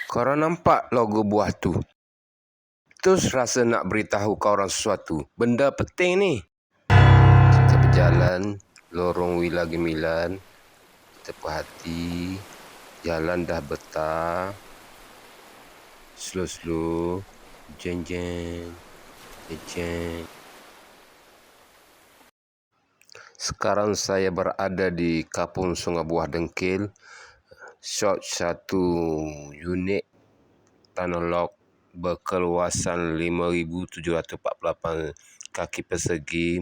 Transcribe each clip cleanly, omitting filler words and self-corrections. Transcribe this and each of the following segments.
Korang nampak logo buah tu? Terus rasa nak beritahu korang sesuatu. Benda penting ni. Kita berjalan lorong Wila Gemilan. Kita perhati jalan dah bertar. Slow-slow. Jeng-jeng. Jeng-jeng. Sekarang saya berada di Kampung Sungai Buah Dengkil. Shot 1 unit tanah log berkeluasan 5,748 kaki persegi,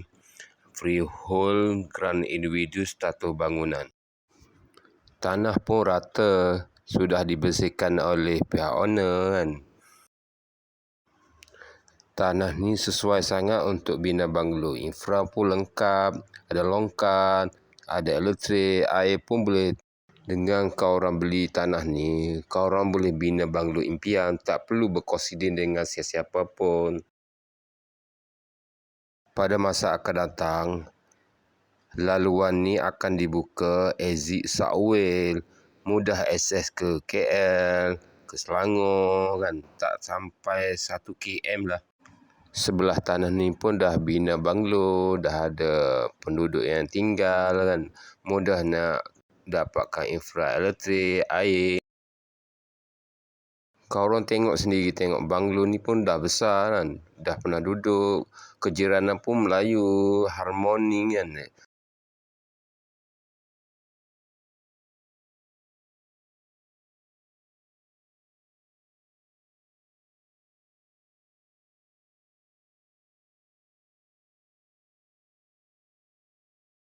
freehold, grand individu, status bangunan. Tanah pun rata, sudah dibersihkan oleh pihak owner kan. Tanah ni sesuai sangat untuk bina banglo. Infra pun lengkap, ada longkan, ada elektrik, air pun boleh. Dengan korang beli tanah ni, korang boleh bina banglo impian, tak perlu berkonsiden dengan siapa-siapa pun. Pada masa akan datang, laluan ni akan dibuka exit Sakwil, mudah akses ke KL, ke Selangor kan, tak sampai 1 km lah. Sebelah tanah ni pun dah bina banglo, dah ada penduduk yang tinggal kan, mudah nak dapatkan infra elektrik, air. Korang tengok sendiri, tengok banglo ni pun dah besar kan, dah pernah duduk, kejiranan pun Melayu, harmoni kan.